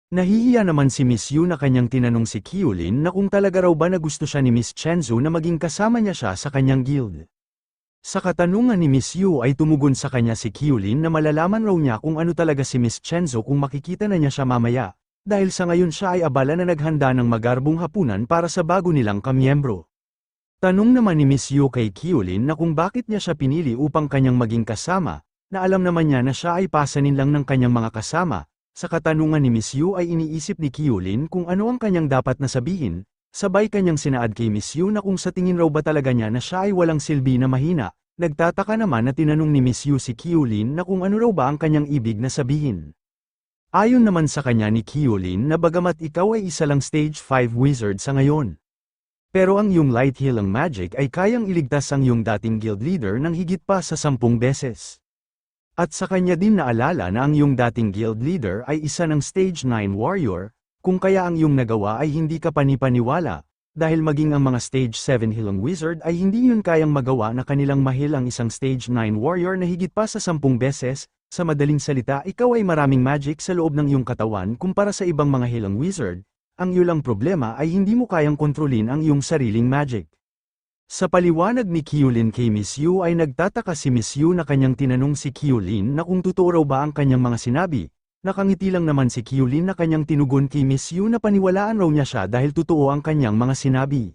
Nahihiya naman si Miss Yu na kanyang tinanong si Kyulin na kung talaga raw ba na gusto siya ni Miss Chenzo na maging kasama niya siya sa kanyang guild. Sa katanungan ni Miss Yu ay tumugon sa kanya si Kyulin na malalaman raw niya kung ano talaga si Miss Chenzo kung makikita na niya siya mamaya, dahil sa ngayon siya ay abala na naghanda ng magarbong hapunan para sa bago nilang kamiyembro. Tanong naman ni Miss Yu kay Kyulin na kung bakit niya siya pinili upang kanyang maging kasama, na alam naman niya na siya ay pasanin lang ng kanyang mga kasama. Sa katanungan ni Miss Yu ay iniisip ni Kyulin kung ano ang kanyang dapat na sabihin, sabay kanyang sinaad kay Miss Yu na kung sa tingin raw ba talaga niya na siya ay walang silbi na mahina. Nagtataka naman na tinanong ni Miss Yu si Kyulin na kung ano raw ba ang kanyang ibig na sabihin. Ayon naman sa kanya ni Kyulin na bagamat ikaw ay isa lang stage 5 wizard sa ngayon, pero ang iyong light healing magic ay kayang iligtas ang iyong dating guild leader ng higit pa sa 10 beses. At sa kanya din naalala na ang iyong dating guild leader ay isa ng stage 9 warrior, kung kaya ang iyong nagawa ay hindi ka panipaniwala, dahil maging ang mga stage 7 healing wizard ay hindi yun kayang magawa na kanilang mahil ang isang stage 9 warrior na higit pa sa 10 beses, sa madaling salita ikaw ay maraming magic sa loob ng iyong katawan kumpara sa ibang mga healing wizard, ang iyong problema ay hindi mo kayang kontrolin ang iyong sariling magic. Sa paliwanag ni Kyulin kay Miss Yu ay nagtataka si Miss Yu na kanyang tinanong si Kyulin na kung totoo raw ba ang kanyang mga sinabi. Nakangiti lang naman si Kyulin na kanyang tinugon kay Miss Yu na paniwalaan raw niya siya dahil totoo ang kanyang mga sinabi.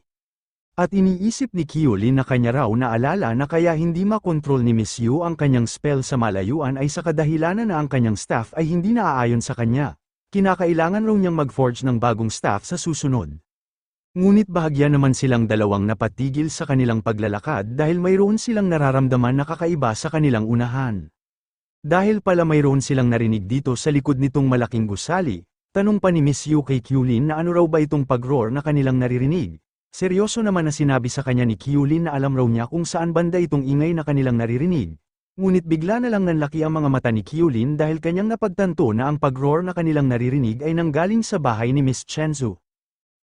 At iniisip ni Kyulin na kanya raw naalala na kaya hindi makontrol ni Miss Yu ang kanyang spell sa malayuan ay sa kadahilanan na ang kanyang staff ay hindi naaayon sa kanya. Kinakailangan raw niyang mag-forge ng bagong staff sa susunod. Ngunit bahagya naman silang dalawang napatigil sa kanilang paglalakad dahil mayroon silang nararamdaman na kakaiba sa kanilang unahan. Dahil pala mayroon silang narinig dito sa likod nitong malaking gusali, tanong pa ni Miss Yu kay Kyulin na ano raw ba itong pag-roar na kanilang naririnig. Seryoso naman na sinabi sa kanya ni Kyulin na alam raw niya kung saan banda itong ingay na kanilang naririnig. Ngunit bigla na lang nanlaki ang mga mata ni Kyulin dahil kanyang napagtanto na ang pag-roar na kanilang naririnig ay nanggaling sa bahay ni Miss Chenzo.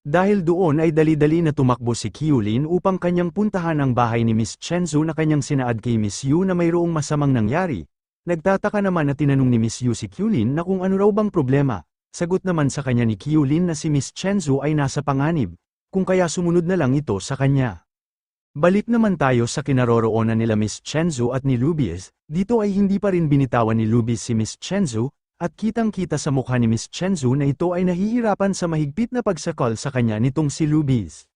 Dahil doon ay dali-dali na tumakbo si Kyulin upang kanyang puntahan ang bahay ni Miss Chenzo na kanyang sinaad kay Miss Yu na mayroong masamang nangyari. Nagtataka naman na tinanong ni Miss Yu si Kyulin na kung ano raw bang problema. Sagot naman sa kanya ni Kyulin na si Miss Chenzo ay nasa panganib, kung kaya sumunod na lang ito sa kanya. Balik naman tayo sa kinaroroonan nila Miss Chenzo at ni Lubies. Dito ay hindi pa rin binitawan ni Lubies si Miss Chenzo, at kitang-kita sa mukha ni Miss Chenzo na ito ay nahihirapan sa mahigpit na pagsakal sa kanya nitong si Lubies.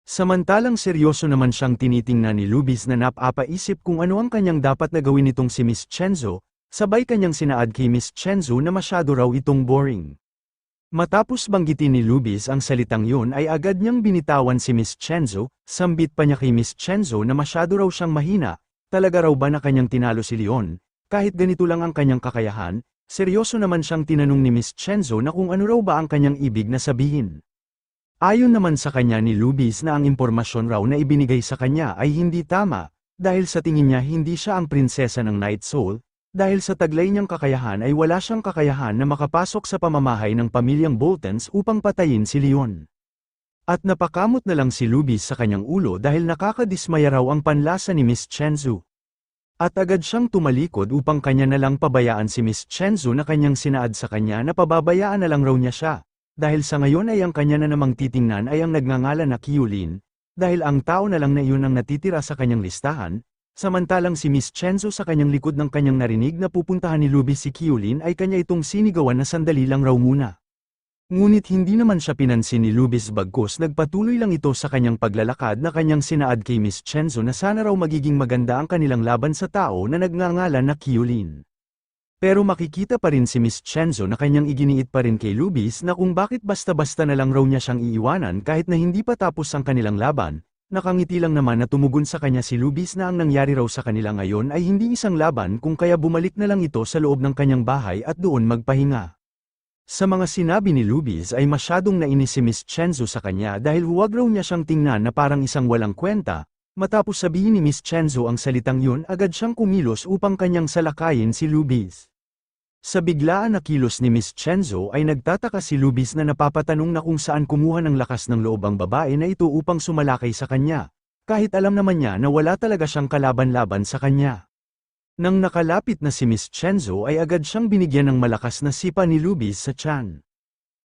Samantalang seryoso naman siyang tinitingnan ni Lubies na napapaisip kung ano ang kanyang dapat na gawin nitong si Miss Chenzo, sabay kanyang sinaad kay Miss Chenzo na masyado raw itong boring. Matapos banggitin ni Lubies ang salitang yun ay agad niyang binitawan si Miss Chenzo, sambit pa niya kay Miss Chenzo na masyado raw siyang mahina, talaga raw ba na kanyang tinalo si Leon, kahit ganito lang ang kanyang kakayahan. Seryoso naman siyang tinanong ni Miss Chenzo na kung ano raw ba ang kanyang ibig na sabihin. Ayon naman sa kanya ni Lubies na ang impormasyon raw na ibinigay sa kanya ay hindi tama, dahil sa tingin niya hindi siya ang prinsesa ng Night Soul, dahil sa taglay niyang kakayahan ay wala siyang kakayahan na makapasok sa pamamahay ng pamilyang Boltons upang patayin si Leon. At napakamot na lang si Lubies sa kanyang ulo dahil nakakadismaya raw ang panlasa ni Miss Chenzo. At agad siyang tumalikod upang kanya na lang pabayaan si Miss Chenzo na kanyang sinaad sa kanya na pababayaan na lang raw niya siya, dahil sa ngayon ay ang kanya na namang titingnan ay ang nagngangalan na Kyulin, dahil ang tao na lang na iyon ang natitira sa kanyang listahan, samantalang si Miss Chenzo sa kanyang likod ng kanyang narinig na pupuntahan ni Lubies si Kyulin ay kanya itong sinigawan na sandali lang raw muna. Ngunit hindi naman siya pinansin ni Lubies bagkus nagpatuloy lang ito sa kanyang paglalakad na kanyang sinaad kay Miss Chenzo na sana raw magiging maganda ang kanilang laban sa tao na nagngangalan na Kyulin. Pero makikita pa rin si Miss Chenzo na kanyang iginiit pa rin kay Lubies na kung bakit basta-basta na lang raw niya siyang iiwanan kahit na hindi pa tapos ang kanilang laban. Nakangiti lang naman na tumugon sa kanya si Lubies na ang nangyari raw sa kanila ngayon ay hindi isang laban kung kaya bumalik na lang ito sa loob ng kanyang bahay at doon magpahinga. Sa mga sinabi ni Lubies ay masyadong nainis si Miss Chenzo sa kanya dahil huwag raw niya siyang tingnan na parang isang walang kwenta. Matapos sabihin ni Miss Chenzo ang salitang yun agad siyang kumilos upang kanyang salakayin si Lubies. Sa biglaan na kilos ni Miss Chenzo ay nagtataka si Lubies na napapatanong na kung saan kumuha ng lakas ng loob ang babae na ito upang sumalakay sa kanya, kahit alam naman niya na wala talaga siyang kalaban-laban sa kanya. Nang nakalapit na si Miss Chenzo ay agad siyang binigyan ng malakas na sipa ni Lubies sa tiyan.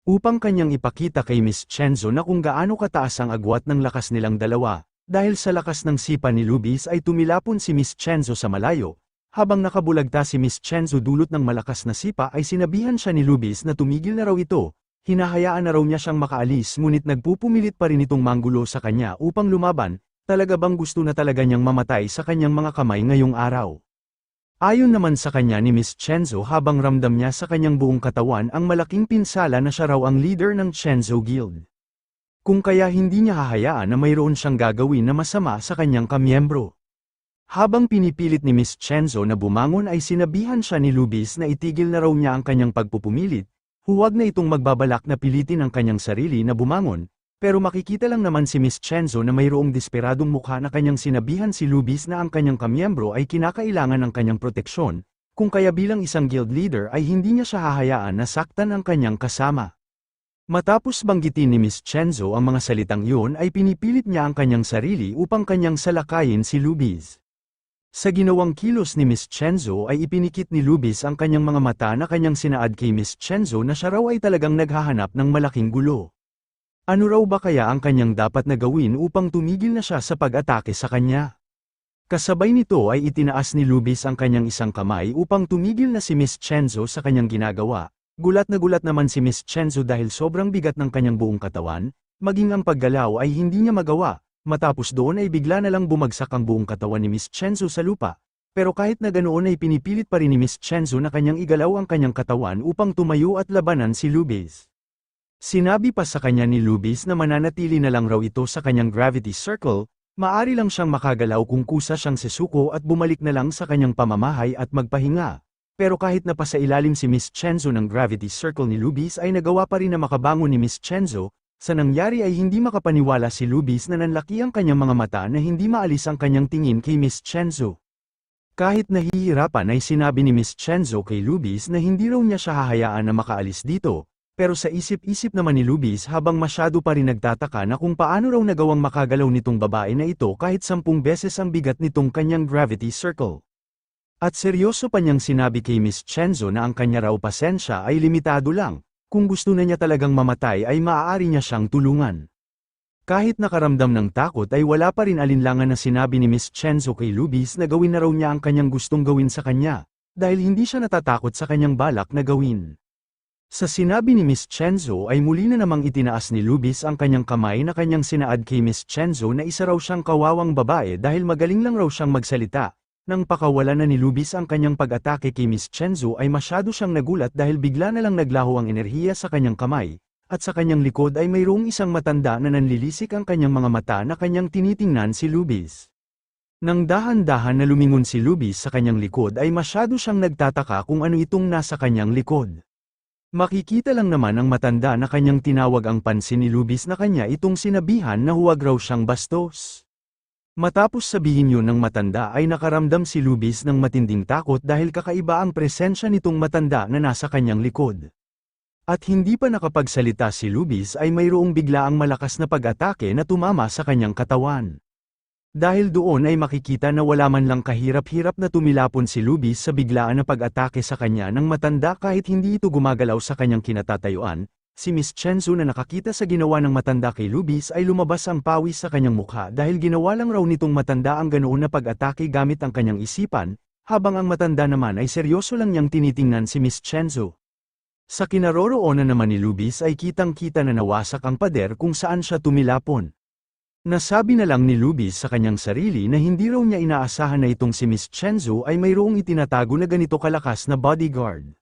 upang kanyang ipakita kay Miss Chenzo na kung gaano kataas ang agwat ng lakas nilang dalawa. Dahil sa lakas ng sipa ni Lubis ay tumilapon si Miss Chenzo sa malayo. Habang nakabulagta si Miss Chenzo dulot ng malakas na sipa ay sinabihan siya ni Lubis na tumigil na raw ito. Hinahayaan na raw niya siyang makaalis ngunit nagpupumilit pa rin itong manggulo sa kanya upang lumaban. Talaga bang gusto na talaga niyang mamatay sa kanyang mga kamay ngayong araw? Ayon naman sa kanya ni Miss Chenzo habang ramdam niya sa kanyang buong katawan ang malaking pinsala na siya raw ang leader ng Chenzo Guild. Kung kaya hindi niya hahayaan na mayroon siyang gagawin na masama sa kanyang kamiyembro. Habang pinipilit ni Miss Chenzo na bumangon ay sinabihan siya ni Lubis na itigil na raw niya ang kanyang pagpupumilit, huwag na itong magbabalak na pilitin ang kanyang sarili na bumangon, pero makikita lang naman si Miss Chenzo na mayroong desperadong mukha na kanyang sinabihan si Lubis na ang kanyang kamiyembro ay kinakailangan ng kanyang proteksyon, kung kaya bilang isang guild leader ay hindi niya siya hahayaan na saktan ang kanyang kasama. Matapos banggitin ni Miss Chenzo ang mga salitang yun ay pinipilit niya ang kanyang sarili upang kanyang salakayin si Lubis. Sa ginawang kilos ni Miss Chenzo ay ipinikit ni Lubis ang kanyang mga mata na kanyang sinaad kay Miss Chenzo na siya raw ay talagang naghahanap ng malaking gulo. Ano raw ba kaya ang kanyang dapat na gawin upang tumigil na siya sa pag-atake sa kanya? Kasabay nito ay itinaas ni Lubis ang kanyang isang kamay upang tumigil na si Miss Chenzo sa kanyang ginagawa. Gulat naman si Miss Chenzo dahil sobrang bigat ng kanyang buong katawan, maging ang paggalaw ay hindi niya magawa. Matapos doon ay bigla na lang bumagsak ang buong katawan ni Miss Chenzo sa lupa. Pero kahit na ganoon ay pinipilit pa rin ni Miss Chenzo na kanyang igalaw ang kanyang katawan upang tumayo at labanan si Lubis. Sinabi pa sa kanya ni Lubis na mananatili na lang raw ito sa kanyang gravity circle, maari lang siyang makagalaw kung kusa siyang sesuko at bumalik na lang sa kanyang pamamahay at magpahinga. Pero kahit na pasailalim si Miss Chenzo ng gravity circle ni Lubis ay nagawa pa rin na makabangon ni Miss Chenzo. Sa nangyari ay hindi makapaniwala si Lubis na nanlaki ang kanyang mga mata na hindi maalis ang kanyang tingin kay Miss Chenzo. Kahit nahihirapan ay sinabi ni Miss Chenzo kay Lubis na hindi raw niya siya hahayaan na makaalis dito, pero sa isip-isip naman ni Lubis habang masyado pa rin nagtataka na kung paano raw nagawang makagalaw nitong babae na ito kahit 10 beses ang bigat nitong kanyang gravity circle. At seryoso pa niyang sinabi kay Miss Chenzo na ang kanya raw pasensya ay limitado lang. Kung gusto na niya talagang mamatay ay maaari niya siyang tulungan. Kahit nakaramdam ng takot ay wala pa rin alinlangan na sinabi ni Miss Chenzo kay Lubis na gawin na raw niya ang kanyang gustong gawin sa kanya, dahil hindi siya natatakot sa kanyang balak na gawin. Sa sinabi ni Miss Chenzo ay muli na namang itinaas ni Lubis ang kanyang kamay na kanyang sinaad kay Miss Chenzo na isa raw siyang kawawang babae dahil magaling lang raw siyang magsalita. Nang pakawala na ni Lubis ang kanyang pag-atake kay Miss Chenzo ay masyado siyang nagulat dahil bigla na lang naglaho ang enerhiya sa kanyang kamay, at sa kanyang likod ay mayroong isang matanda na nanlilisik ang kanyang mga mata na kanyang tinitingnan si Lubis. Nang dahan-dahan na lumingon si Lubis sa kanyang likod ay masyado siyang nagtataka kung ano itong nasa kanyang likod. Makikita lang naman ang matanda na kanyang tinawag ang pansin ni Lubis na kanya itong sinabihan na huwag raw siyang bastos. Matapos sabihin yun ng matanda ay nakaramdam si Lubis ng matinding takot dahil kakaiba ang presensya nitong matanda na nasa kanyang likod. At hindi pa nakapagsalita si Lubis ay mayroong biglaang malakas na pag-atake na tumama sa kanyang katawan. Dahil doon ay makikita na wala man lang kahirap-hirap na tumilapon si Lubis sa biglaan na pag-atake sa kanya ng matanda kahit hindi ito gumagalaw sa kanyang kinatatayuan. Si Miss Chenzo na nakakita sa ginawa ng matanda kay Lubis ay lumabas ang pawis sa kanyang mukha dahil ginawa lang raw nitong matanda ang ganoon na pag-atake gamit ang kanyang isipan, habang ang matanda naman ay seryoso lang niyang tinitingnan si Miss Chenzo. Sa kinaroroonan naman ni Lubis ay kitang-kita na nawasak ang pader kung saan siya tumilapon. Nasabi na lang ni Lubis sa kanyang sarili na hindi raw niya inaasahan na itong si Miss Chenzo ay mayroong itinatago na ganito kalakas na bodyguard.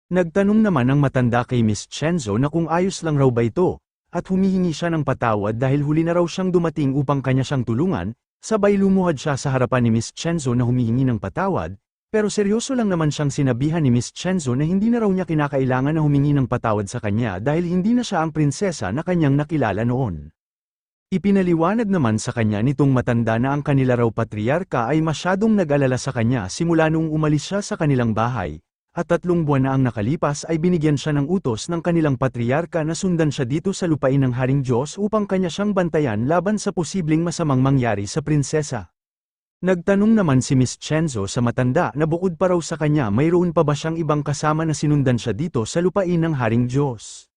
Nagtanong naman ang matanda kay Miss Chenzo na kung ayos lang raw ba ito, at humihingi siya ng patawad dahil huli na raw siyang dumating upang kanya siyang tulungan, sabay lumuhad siya sa harapan ni Miss Chenzo na humihingi ng patawad, pero seryoso lang naman siyang sinabihan ni Miss Chenzo na hindi na raw niya kinakailangan na humingi ng patawad sa kanya dahil hindi na siya ang prinsesa na kanyang nakilala noon. Ipinaliwanag naman sa kanya nitong matanda na ang kanila raw patriarka ay masyadong nag-alala sa kanya simula nung umalis siya sa kanilang bahay. At 3 buwan na ang nakalipas ay binigyan siya ng utos ng kanilang patriarka na sundan siya dito sa lupain ng Haring Diyos upang kanya siyang bantayan laban sa posibleng masamang mangyari sa prinsesa. Nagtanong naman si Miss Chenzo sa matanda na bukod pa raw sa kanya mayroon pa ba siyang ibang kasama na sinundan siya dito sa lupain ng Haring Diyos.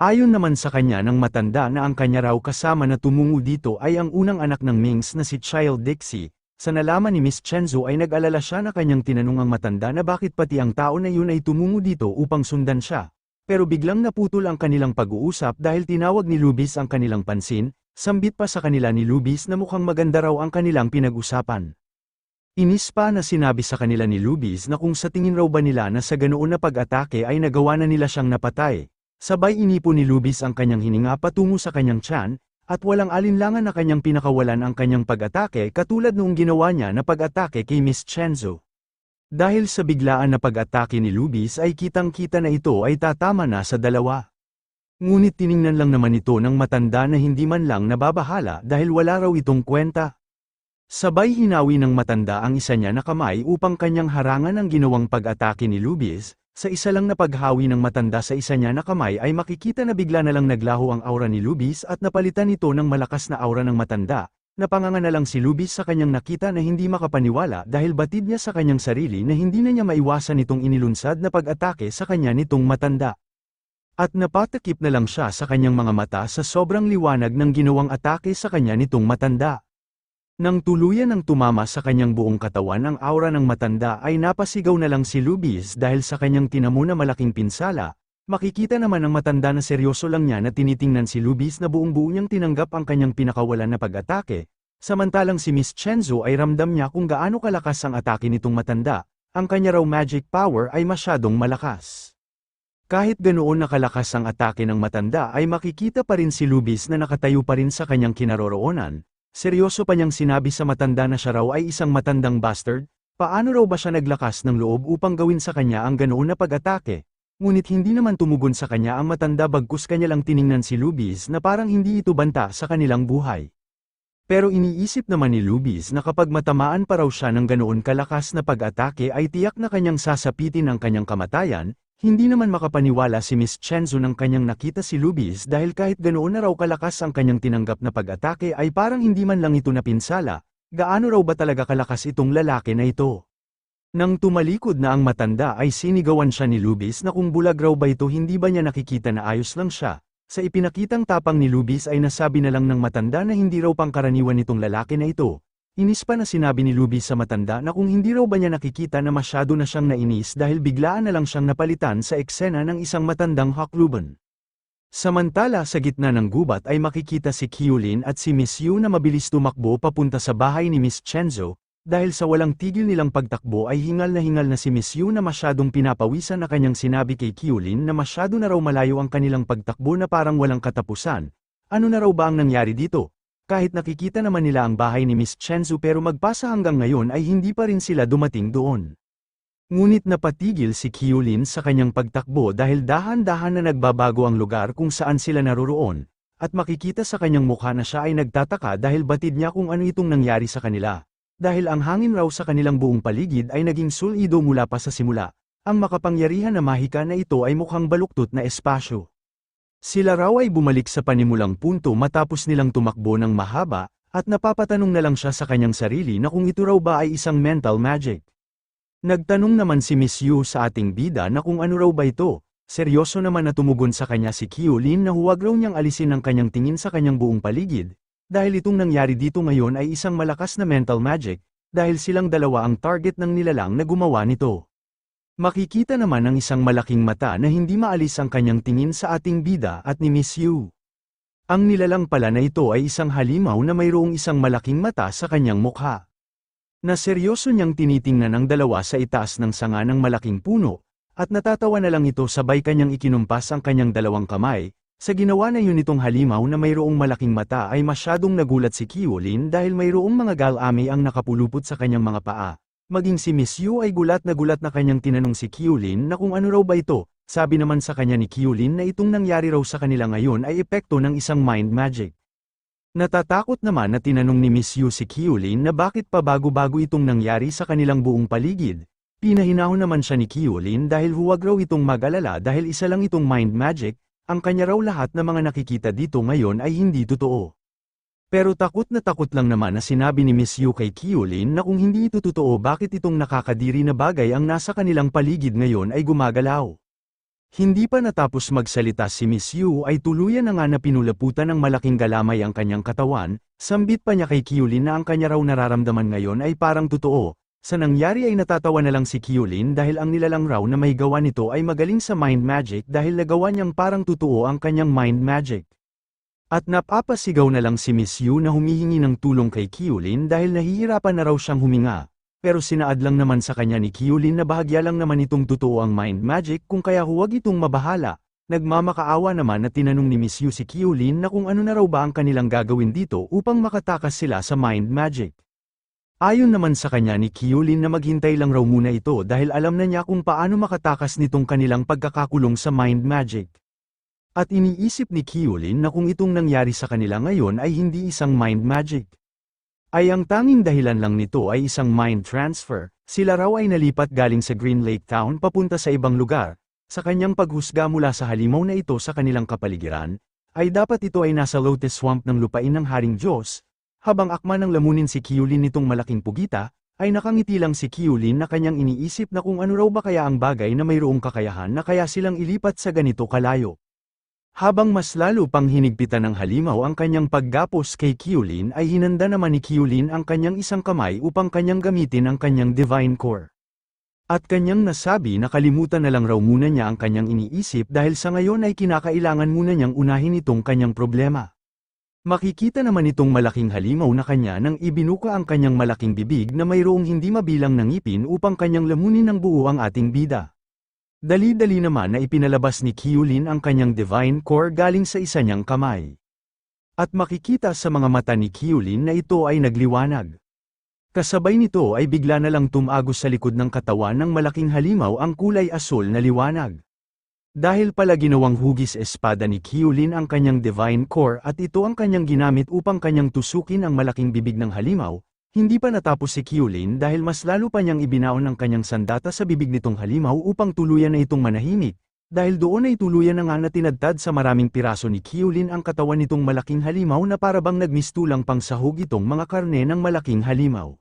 Ayon naman sa kanya ng matanda na ang kanya raw kasama na tumungo dito ay ang unang anak ng Mings na si Child Dixie. Sa nalaman ni Miss Chenzo ay nag-alala siya na kanyang tinanong ang matanda na bakit pati ang tao na yun ay tumungo dito upang sundan siya. Pero biglang naputol ang kanilang pag-uusap dahil tinawag ni Lubis ang kanilang pansin, sambit pa sa kanila ni Lubis na mukhang maganda raw ang kanilang pinag-usapan. Inis pa na sinabi sa kanila ni Lubis na kung sa tingin raw ba nila na sa ganoon na pag-atake ay nagawa na nila siyang napatay. Sabay inipo ni Lubis ang kanyang hininga patungo sa kanyang tiyan, at walang alinlangan na kanyang pinakawalan ang kanyang pag-atake katulad noong ginawa niya na pag-atake kay Miss Chenzo. Dahil sa biglaan na pag-atake ni Lubis ay kitang-kita na ito ay tatama na sa dalawa. Ngunit tiningnan lang naman ito ng matanda na hindi man lang nababahala dahil wala raw itong kwenta. Sabay hinawi ng matanda ang isa niya na kamay upang kanyang harangan ang ginawang pag-atake ni Lubis. Sa isa lang na paghawi ng matanda sa isa niya na kamay ay makikita na bigla na lang naglaho ang aura ni Lubis at napalitan ito ng malakas na aura ng matanda. Napanganga na lang si Lubis sa kanyang nakita na hindi makapaniwala dahil batid niya sa kanyang sarili na hindi na niya maiwasan itong inilunsad na pag-atake sa kanya nitong matanda. At napatakip na lang siya sa kanyang mga mata sa sobrang liwanag ng ginawang atake sa kanya nitong matanda. Nang tuluyan ng tumama sa kanyang buong katawan ang aura ng matanda ay napasigaw na lang si Lubis dahil sa kanyang tinamo na malaking pinsala. Makikita naman ng matanda na seryoso lang niya na tinitingnan si Lubis na buong-buo niyang tinanggap ang kanyang pinakawalan na pag-atake, samantalang si Miss Chenzo ay ramdam niya kung gaano kalakas ang atake nitong matanda, ang kanya raw magic power ay masyadong malakas. Kahit ganoon na kalakas ang atake ng matanda ay makikita pa rin si Lubis na nakatayo pa rin sa kanyang kinaroroonan. Seryoso pa niyang sinabi sa matanda na siya raw ay isang matandang bastard, paano raw ba siya naglakas ng loob upang gawin sa kanya ang ganoon na pag-atake? Ngunit hindi naman tumugon sa kanya ang matanda bagkus kanya lang tiningnan si Lubis na parang hindi ito banta sa kanilang buhay. Pero iniisip naman ni Lubis na kapag matamaan pa raw siya ng ganoon kalakas na pag-atake ay tiyak na kanyang sasapitin ang kanyang kamatayan. Hindi naman makapaniwala si Miss Chenzo nang kanyang nakita si Lubis dahil kahit ganoon na raw kalakas ang kanyang tinanggap na pag-atake ay parang hindi man lang ito napinsala, gaano raw ba talaga kalakas itong lalaki na ito. Nang tumalikod na ang matanda ay sinigawan siya ni Lubis na kung bulag raw ba ito hindi ba niya nakikita na ayos lang siya. Sa ipinakitang tapang ni Lubis ay nasabi na lang ng matanda na hindi raw pangkaraniwan itong lalaki na ito. Inis pa na sinabi ni Lubis sa matanda na kung hindi raw ba niya nakikita na masyado na siyang nainis dahil biglaan na lang siyang napalitan sa eksena ng isang matandang hakluban. Samantala sa gitna ng gubat ay makikita si Kyulin at si Miss Yu na mabilis tumakbo papunta sa bahay ni Miss Chenzo, dahil sa walang tigil nilang pagtakbo ay hingal na si Miss Yu na masyadong pinapawisan na kanyang sinabi kay Kyulin na masyado na raw malayo ang kanilang pagtakbo na parang walang katapusan. Ano na raw ba ang nangyari dito? Kahit nakikita naman nila ang bahay ni Miss Chenzo pero magpasa hanggang ngayon ay hindi pa rin sila dumating doon. Ngunit napatigil si Kyulin sa kanyang pagtakbo dahil dahan-dahan na nagbabago ang lugar kung saan sila naroroon, at makikita sa kanyang mukha na siya ay nagtataka dahil batid niya kung ano itong nangyari sa kanila. Dahil ang hangin raw sa kanilang buong paligid ay naging sulido mula pa sa simula, ang makapangyarihan na mahika na ito ay mukhang baluktot na espasyo. Sila raw ay bumalik sa panimulang punto matapos nilang tumakbo ng mahaba, at napapatanong na lang siya sa kanyang sarili na kung ito raw ba ay isang mental magic. Nagtanong naman si Miss Yu sa ating bida na kung ano raw ba ito. Seryoso naman na tumugon sa kanya si Kyulin na huwag raw niyang alisin ang kanyang tingin sa kanyang buong paligid, dahil itong nangyari dito ngayon ay isang malakas na mental magic, dahil silang dalawa ang target ng nilalang na gumawa nito. Makikita naman ang isang malaking mata na hindi maalis ang kanyang tingin sa ating bida at ni Miss Yu. Ang nilalang pala na ito ay isang halimaw na mayroong isang malaking mata sa kanyang mukha. Na seryoso niyang tinitingnan ang dalawa sa itaas ng sanga ng malaking puno, at natatawa na lang ito sabay kanyang ikinumpas ang kanyang dalawang kamay. Sa ginawa na yun itong halimaw na mayroong malaking mata ay masyadong nagulat si Kyulin dahil mayroong mga galami ang nakapulupot sa kanyang mga paa. Maging si Miss Yu ay gulat na kanyang tinanong si Kyulin na kung ano raw ba ito. Sabi naman sa kanya ni Kyulin na itong nangyari raw sa kanila ngayon ay epekto ng isang mind magic. Natatakot naman na tinanong ni Miss Yu si Kyulin na bakit pa bago-bago itong nangyari sa kanilang buong paligid. Pinahinahon naman siya ni Kyulin dahil huwag raw itong mag-alala dahil isa lang itong mind magic, ang kanya raw lahat na mga nakikita dito ngayon ay hindi totoo. Pero takot lang naman na sinabi ni Miss Yu kay Kyulin na kung hindi ito totoo bakit itong nakakadiri na bagay ang nasa kanilang paligid ngayon ay gumagalaw. Hindi pa natapos magsalita si Miss Yu ay tuluyan na nga na pinulaputan ng malaking galamay ang kanyang katawan, sambit pa niya kay Kyulin na ang kanya raw nararamdaman ngayon ay parang totoo. Sa nangyari ay natatawa na lang si Kyulin dahil ang nilalang raw na may gawa nito ay magaling sa mind magic dahil nagawa niyang parang totoo ang kanyang mind magic. At napapasigaw na lang si Miss Yu na humihingi ng tulong kay Kyulin dahil nahihirapan na raw siyang huminga. Pero sinaad lang naman sa kanya ni Kyulin na bahagya lang naman itong totoo ang mind magic kung kaya huwag itong mabahala. Nagmamakaawa naman na tinanong ni Miss Yu si Kyulin na kung ano na raw ba ang kanilang gagawin dito upang makatakas sila sa mind magic. Ayon naman sa kanya ni Kyulin na maghintay lang raw muna ito dahil alam na niya kung paano makatakas nitong kanilang pagkakakulong sa mind magic. At iniisip ni Kyulin na kung itong nangyari sa kanila ngayon ay hindi isang mind magic. Ay ang tanging dahilan lang nito ay isang mind transfer, sila raw ay nalipat galing sa Green Lake Town papunta sa ibang lugar. Sa kanyang paghusga mula sa halimaw na ito sa kanilang kapaligiran, ay dapat ito ay nasa Lotus Swamp ng lupain ng Haring Diyos. Habang akma ng lamunin si Kyulin nitong malaking pugita, ay nakangiti lang si Kyulin na kanyang iniisip na kung ano raw ba kaya ang bagay na mayroong kakayahan na kaya silang ilipat sa ganito kalayo. Habang mas lalo pang hinigpitan ng halimaw ang kanyang paggapos kay Kyulin ay hinanda naman ni Kyulin ang kanyang isang kamay upang kanyang gamitin ang kanyang Divine Core. At kanyang nasabi na kalimutan na lang raw muna niya ang kanyang iniisip dahil sa ngayon ay kinakailangan muna niyang unahin itong kanyang problema. Makikita naman itong malaking halimaw na kanya nang ibinuka ang kanyang malaking bibig na mayroong hindi mabilang na ngipin upang kanyang lamunin ng buo ang ating bida. Dali-dali naman na ipinalabas ni Kyulin ang kanyang Divine Core galing sa isa niyang kamay. At makikita sa mga mata ni Kyulin na ito ay nagliwanag. Kasabay nito ay bigla na lang tumagos sa likod ng katawan ng malaking halimaw ang kulay asul na liwanag. Dahil pala ginawang hugis espada ni Kyulin ang kanyang Divine Core at ito ang kanyang ginamit upang kanyang tusukin ang malaking bibig ng halimaw, hindi pa natapos si Kyulin dahil mas lalo pa niyang ibinaon ang kanyang sandata sa bibig nitong halimaw upang tuluyan na itong manahimik, dahil doon ay tuluyan na nga na tinadtad sa maraming piraso ni Kyulin ang katawan nitong malaking halimaw na parabang nagmistulang pang sahog itong mga karne ng malaking halimaw.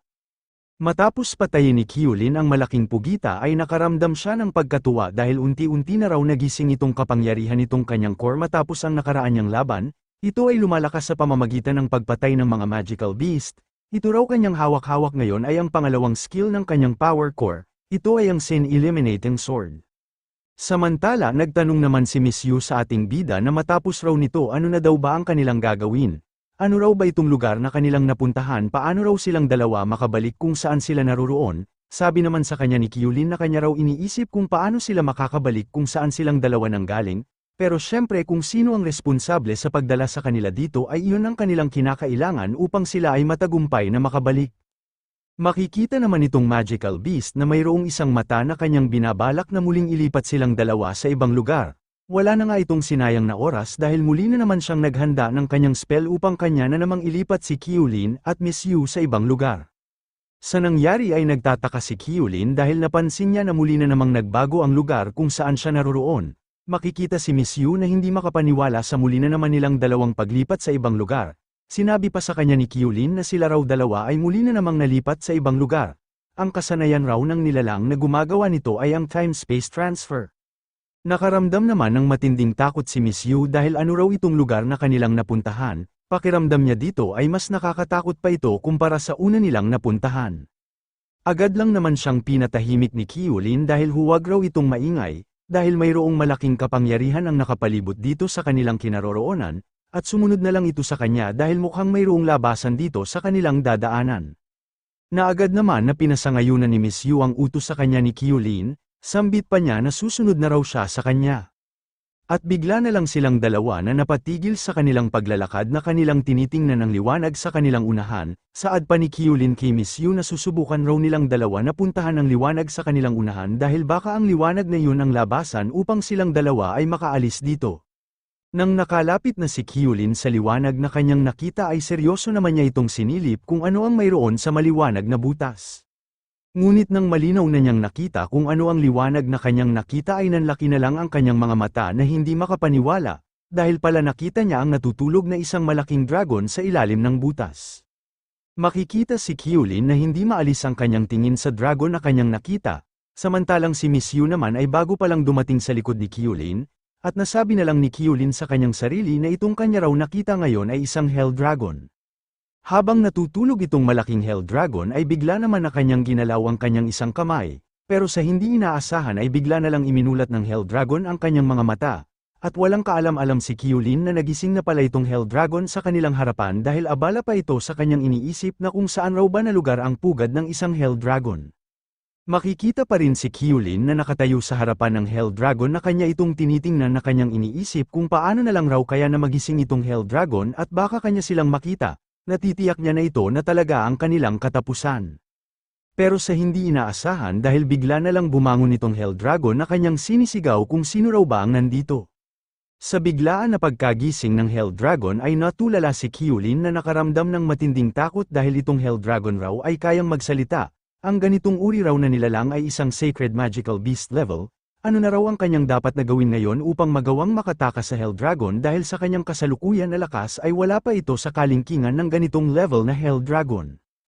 Matapos patayin ni Kyulin ang malaking pugita ay nakaramdam siya ng pagkatuwa dahil unti-unti na raw nagising itong kapangyarihan nitong kanyang core matapos ang nakaraan niyang laban, ito ay lumalakas sa pamamagitan ng pagpatay ng mga magical beast. Ito raw kanyang hawak-hawak ngayon ay ang pangalawang skill ng kanyang power core, ito ay ang Sin Eliminating Sword. Samantala nagtanong naman si Miss Yu sa ating bida na matapos raw nito ano na daw ba ang kanilang gagawin. Ano raw ba itong lugar na kanilang napuntahan, paano raw silang dalawa makabalik kung saan sila naroroon, sabi naman sa kanya ni Kyulin na kanya raw iniisip kung paano sila makakabalik kung saan silang dalawa nanggaling. Pero syempre kung sino ang responsable sa pagdala sa kanila dito ay iyon ang kanilang kinakailangan upang sila ay matagumpay na makabalik. Makikita naman itong magical beast na mayroong isang mata na kanyang binabalak na muling ilipat silang dalawa sa ibang lugar. Wala na nga itong sinayang na oras dahil muli na naman siyang naghanda ng kanyang spell upang kanya na namang ilipat si Kyulin at Miss Yu sa ibang lugar. Sa nangyari ay nagtataka si Kyulin dahil napansin niya na muli na namang nagbago ang lugar kung saan siya naroroon. Makikita si Miss Yu na hindi makapaniwala sa muli na naman nilang dalawang paglipat sa ibang lugar. Sinabi pa sa kanya ni Kyulin na sila raw dalawa ay muli na namang nalipat sa ibang lugar. Ang kasanayan raw ng nilalang na gumagawa nito ay ang time-space transfer. Nakaramdam naman ng matinding takot si Miss Yu dahil ano raw itong lugar na kanilang napuntahan, pakiramdam niya dito ay mas nakakatakot pa ito kumpara sa una nilang napuntahan. Agad lang naman siyang pinatahimik ni Kyulin dahil huwag raw itong maingay, dahil mayroong malaking kapangyarihan ang nakapalibot dito sa kanilang kinaroroonan, at sumunod na lang ito sa kanya dahil mukhang mayroong labasan dito sa kanilang dadaanan. Naagad naman na pinasangayunan ni Miss Yu ang utos sa kanya ni Kyulin, sambit pa niya na susunod na raw siya sa kanya. At bigla na lang silang dalawa na napatigil sa kanilang paglalakad na kanilang tinitingnan ng liwanag sa kanilang unahan, saad pa ni Kyulin kay Miss Yu na susubukan raw nilang dalawa na puntahan ang liwanag sa kanilang unahan dahil baka ang liwanag na yun ang labasan upang silang dalawa ay makaalis dito. Nang nakalapit na si Kyulin sa liwanag na kanyang nakita ay seryoso naman niya itong sinilip kung ano ang mayroon sa maliwanag na butas. Ngunit nang malinaw na niyang nakita kung ano ang liwanag na kanyang nakita ay nanlaki na lang ang kanyang mga mata na hindi makapaniwala, dahil pala nakita niya ang natutulog na isang malaking dragon sa ilalim ng butas. Makikita si Kyulin na hindi maalis ang kanyang tingin sa dragon na kanyang nakita, Samantalang si Miss Yu naman ay bago pa lang dumating sa likod ni Kyulin, at nasabi na lang ni Kyulin sa kanyang sarili na itong kanya raw nakita ngayon ay isang Hell Dragon. Habang natutulog itong malaking Hell Dragon ay bigla naman na kanyang ginalaw ang kanyang isang kamay, pero sa hindi inaasahan ay bigla na lang iminulat ng Hell Dragon ang kanyang mga mata, at walang kaalam-alam si Kyulin na nagising na pala itong Hell Dragon sa kanilang harapan dahil abala pa ito sa kanyang iniisip na kung saan raw ba na lugar ang pugad ng isang Hell Dragon. Makikita pa rin si Kyulin na nakatayo sa harapan ng Hell Dragon na kanya itong tinitingnan na kanyang iniisip kung paano na lang raw kaya na magising itong Hell Dragon at baka kanya silang makita, natitiyak niya na ito na talaga ang kanilang katapusan. Pero sa hindi inaasahan dahil bigla na lang bumangon itong Hell Dragon na kanyang sinisigaw kung sino raw ba ang nandito. Sa biglaan na pagkagising ng Hell Dragon ay natulala si Kyulin na nakaramdam ng matinding takot dahil itong Hell Dragon raw ay kayang magsalita. Ang ganitong uri raw na nilalang ay isang sacred magical beast level, ano na raw ang kanyang dapat na gawin ngayon upang magawang makatakas sa Hell Dragon dahil sa kanyang kasalukuyan na lakas ay wala pa ito sa kalingkingan ng ganitong level na Hell Dragon.